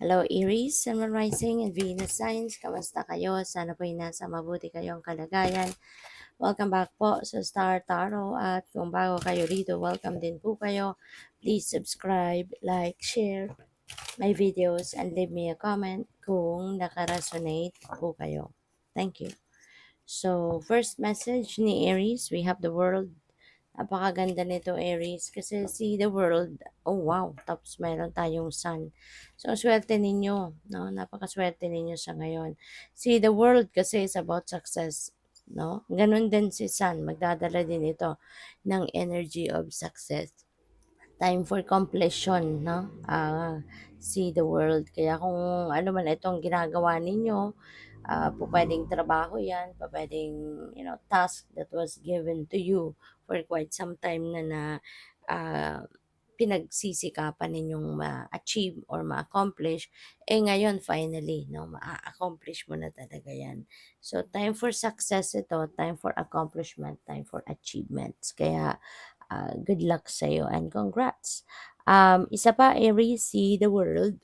Hello Aries, Sun Rising and Venus Signs. Kamusta kayo? Sana po nasa mabuti kayong kalagayan. Welcome back po sa Star Tarot at kung bago kayo rito, welcome din po kayo. Please subscribe, like, share my videos and leave me a comment kung nakaresonate po kayo. Thank you. So, first message ni Aries, we have the world. Napakaganda nito, Aries, kasi see the world. Oh, wow. Tapos meron tayong sun. So, swerte ninyo. No? Napakaswerte ninyo sa ngayon. See the world kasi is about success. No? Ganun din si sun. Magdadala din ito ng energy of success. Time for completion, no? See the world. Kaya kung ano man itong ginagawa ninyo, po pwedeng trabaho yan, po pwedeng, task that was given to you for quite some time na uh, pinagsisikapan ninyong ma-achieve or ma-accomplish, ngayon finally, no, ma-accomplish mo na talaga yan. So, time for success ito, time for accomplishment, time for achievements. Kaya, good luck sa'yo and congrats. Isa pa, Aries, see the world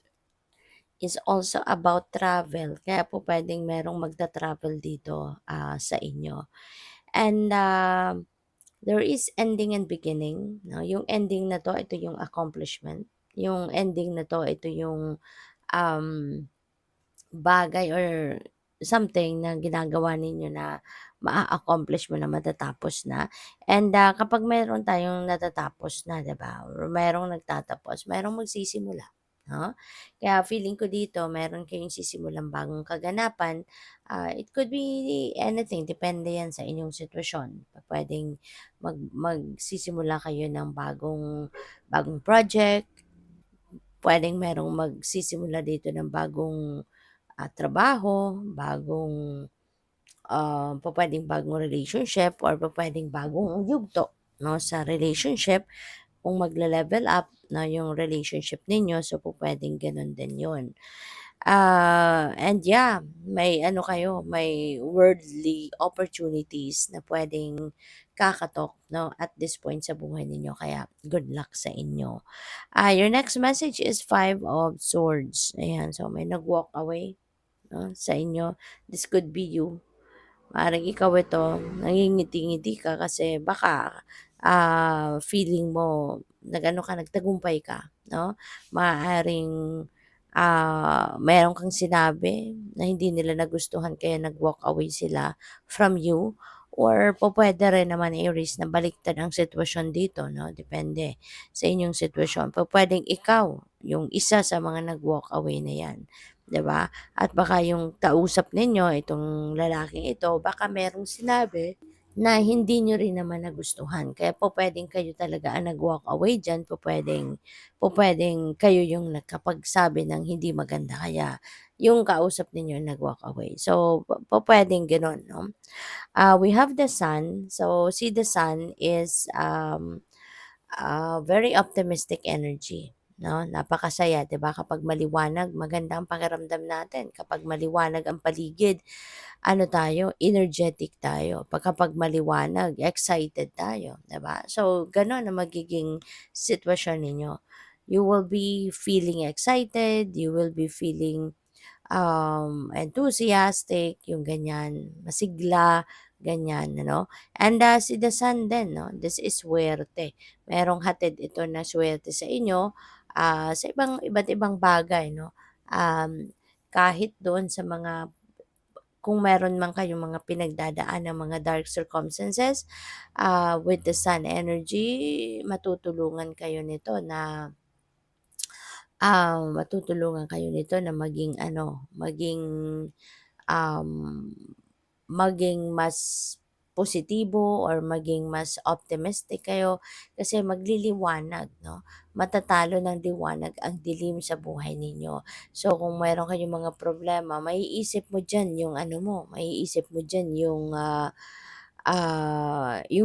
is also about travel. Kaya po pwedeng merong magta-travel dito sa inyo. And there is ending and beginning. No? Yung ending na to, ito yung accomplishment. Yung ending na to, ito yung um, bagay or something na ginagawa ninyo na maa-accomplish mo na matatapos na. And kapag mayroon tayong natatapos na, 'di ba? Or mayroong nagtatapos, mayroong magsisimula, no? Kaya feeling ko dito, meron kayong sisimulang bagong kaganapan. It could be anything, depende 'yan sa inyong sitwasyon. Puwedeng magsisimula kayo ng bagong bagong project, puwedeng merong magsisimula dito ng bagong trabaho, bagong pupuwedeng bagong relationship or pupuwedeng bagong yugto 'no, sa relationship kung magle-level up na yung relationship ninyo, so pupuwedeng gano'n din 'yun. And yeah, may ano kayo, may worldly opportunities na puwedeng kakatok 'no, at this point sa buhay ninyo kaya good luck sa inyo. Your next message is Five of Swords, ayan. So may nag-walk away 'no, sa inyo. This could be you. Maaaring ikaw ito, nangingiti-ngiti ka kasi baka, feeling mo nag-ano ka, nagtagumpay ka, 'no? Maaaring, meron kang sinabi na hindi nila nagustuhan kaya nag-walk away sila from you or pupuwede rin naman, Aries, na baliktad ang sitwasyon dito, 'no? Depende sa inyong sitwasyon. Pupuwedeng ikaw yung isa sa mga nag-walk away na 'yan, 'di ba? At baka yung kausap ninyo, itong lalaking ito, baka merong sinabi na hindi nyo rin naman nagustuhan. Kaya po pwedeng kayo talaga ang nag-walk away dyan, po pwedeng kayo yung nakapagsabi ng hindi maganda. Kaya yung kausap ninyo nag-walk away. So, po pwedeng ganun, no? We have the sun. So, see the sun is very optimistic energy. No? Napakasaya, 'di ba? Kapag maliwanag, maganda ang pakiramdam natin. Kapag maliwanag ang paligid, ano tayo, energetic tayo. Kapag maliwanag, excited tayo, 'di ba? So, gano'n ang magiging sitwasyon ninyo. You will be feeling excited, you will be feeling enthusiastic, yung ganyan, masigla, ganyan, ano. And si the sun din, no, this is swerte. Merong hatid ito na swerte sa inyo, sa iba't ibang bagay, no. Kahit doon sa mga kung meron man kayong mga pinagdadaan ng mga dark circumstances, with the sun energy, matutulungan kayo nito na maging ano, um, maging mas positibo or maging mas optimistic kayo kasi magliliwanag, no? Matatalo ng liwanag ang dilim sa buhay ninyo. So, kung mayroon kayong mga problema, maiisip mo dyan yung ano mo, maiisip mo dyan yung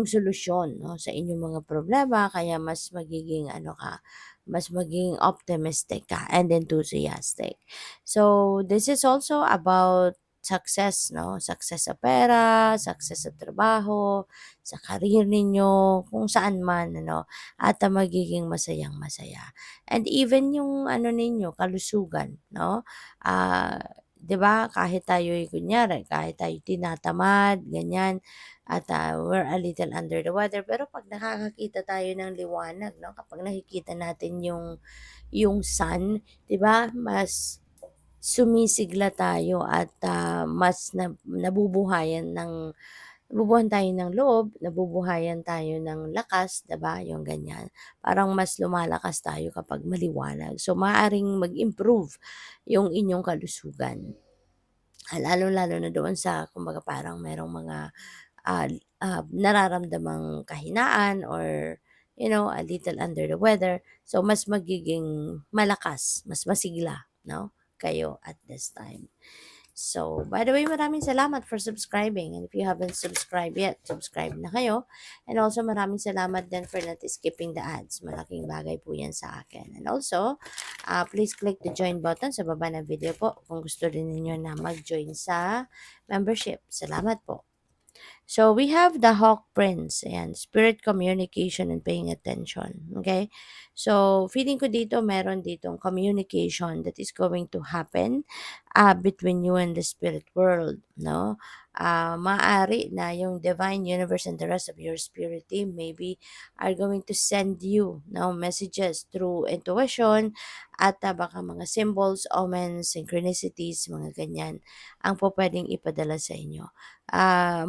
solusyon, no, sa inyong mga problema kaya mas magiging ano ka, mas maging optimistic ka and enthusiastic. So, this is also about success, no? Success sa pera, success sa trabaho, sa career ninyo, kung saan man, ano, at magiging masayang-masaya. And even yung ano ninyo, kalusugan, no? 'Di ba, kahit tayo'y kunyari, kahit tayo tinatamad, ganyan, at we're a little under the weather, pero pag nakakakita tayo ng liwanag, no? Kapag nakikita natin yung sun, 'di ba, mas sumisigla tayo at mas nabubuhan tayo ng loob, nabubuhayan tayo ng lakas, 'di ba, yung ganyan. Parang mas lumalakas tayo kapag maliwanag. So, maaaring mag-improve yung inyong kalusugan. Lalong-lalo na doon sa kumbaga parang merong mga nararamdamang kahinaan or a little under the weather. So, mas magiging malakas, mas masigla, no, kayo at this time. So, by the way, maraming salamat for subscribing. And if you haven't subscribed yet, subscribe na kayo. And also, maraming salamat din for not skipping the ads. Malaking bagay po yan sa akin. And also, please click the join button sa baba ng video po kung gusto rin ninyo na mag-join sa membership. Salamat po. So, we have the Hawk Prince. Ayan, spirit communication and paying attention. Okay? So, feeling ko dito, meron ditong communication that is going to happen between you and the spirit world. No? Maaari na yung divine universe and the rest of your spirit team maybe are going to send you messages through intuition at baka mga symbols, omens, synchronicities, mga ganyan ang po pwedeng ipadala sa inyo.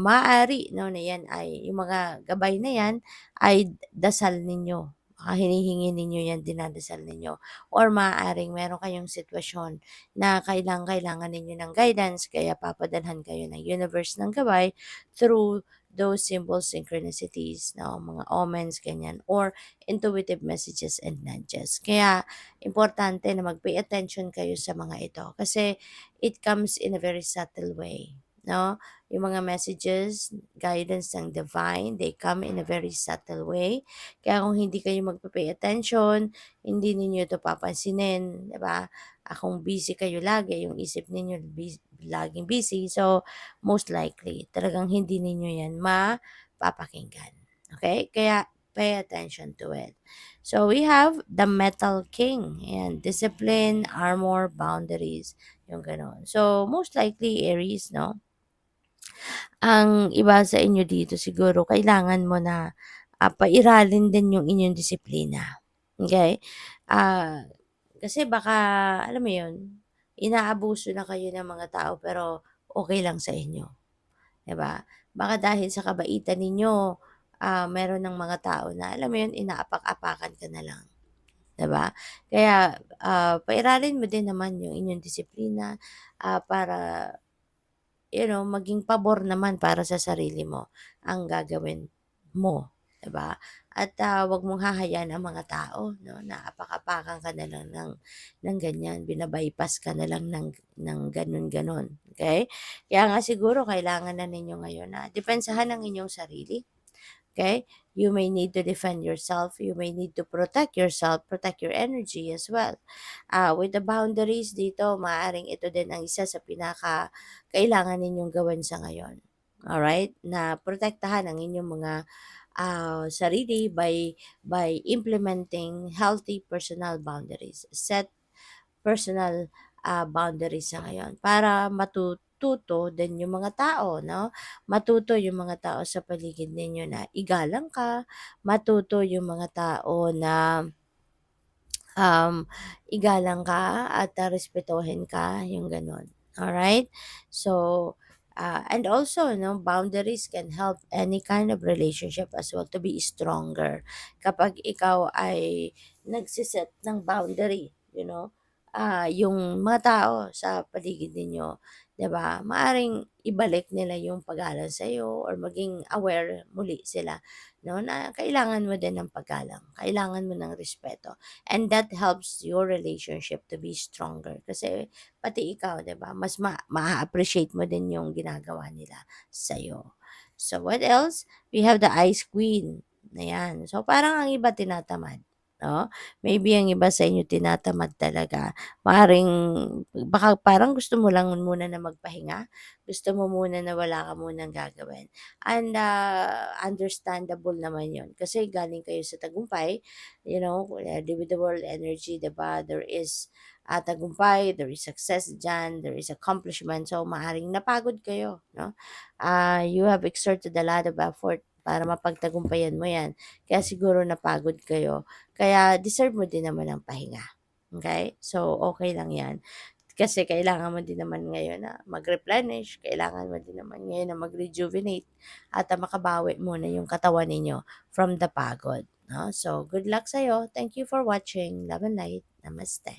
Maaari 'no, na 'yan ay yung mga gabay na 'yan ay dasal ninyo, hinihingi ninyo 'yan, dinadasal ninyo or maaaring meron kayong sitwasyon na kailangan ninyo ng guidance kaya papadalhan kayo ng universe ng gabay through those symbols, synchronicities, mga omens, ganyan, or intuitive messages and nudges. Kaya importante na mag-pay attention kayo sa mga ito kasi it comes in a very subtle way, no? Yung mga messages, guidance ng divine, they come in a very subtle way. Kaya kung hindi kayo magpa-pay attention, hindi ninyo ito papansinin, 'di ba? Kung busy kayo lagi, yung isip ninyo laging busy, so most likely talagang hindi ninyo 'yan mapapakinggan. Okay? Kaya pay attention to it. So we have the Metal King and discipline, armor, boundaries, yung gano'n. So most likely Aries, no? Ang iba sa inyo dito siguro kailangan mo na, pairalin din yung inyong disiplina, okey? Ah, Kasi baka alam mo yun, inaabuso na kayo ng mga tao pero okey lang sa inyo, 'di ba? Baka dahil sa kabaitan ninyo, meron ng mga tao na alam mo yun, inaapak-apakan ka na lang, 'di ba? Kaya, pairalin mo din naman yung inyong disiplina, para maging pabor naman para sa sarili mo ang gagawin mo, 'di ba? At 'wag mong hahayaan ang mga tao 'no, na apak-apakan ka na lang ng ganyan, bina-bypass ka na lang ng gano'n-gano'n, okey? Kaya nga siguro kailangan na ninyo ngayon na depensahan ang inyong sarili. Okay? You may need to defend yourself. You may need to protect yourself, protect your energy as well. With the boundaries dito, maaring ito din ang isa sa pinaka kailangan ninyong gawin sa ngayon. Alright? Na protektahan ang inyong mga sarili by implementing healthy personal boundaries. Set personal boundaries sa ngayon para matututo din yung mga tao, no? Matuto yung mga tao sa paligid ninyo na igalang ka, matuto yung mga tao na igalang ka at respetuhin ka, yung ganun. Alright? So, and also, no, boundaries can help any kind of relationship as well to be stronger. Kapag ikaw ay nagsiset ng boundary, yung mga tao sa paligid ninyo, 'di ba? Maaring ibalik nila yung paggalang sa iyo or maging aware muli sila, no, na kailangan mo din ng paggalang, kailangan mo ng respeto. And that helps your relationship to be stronger. Kasi pati ikaw, 'di ba, mas maa-appreciate mo din yung ginagawa nila sa'yo. So what else? We have the Ice Queen. Ayan. So parang ang iba tinatamad. no? Maybe ang iba sa inyo tinatamad talaga. Maaaring baka parang gusto mo lang muna na magpahinga, gusto mo muna na wala ka munang gagawin. And understandable naman 'yon kasi galing kayo sa tagumpay, with the world energy, 'di ba? There is tagumpay, there is success diyan, there is accomplishment. So maaring napagod kayo, no? You have exerted a lot of effort para mapagtagumpayan mo 'yan. Kaya siguro napagod kayo. Kaya deserve mo din naman ang pahinga. Okay? So, okay lang 'yan. Kasi kailangan mo din naman ngayon na mag-replenish, kailangan mo din naman ngayon na mag-rejuvenate at makabawi muna yung katawan ninyo from the pagod, 'no? So, good luck sa'yo. Thank you for watching. Love and light. Namaste.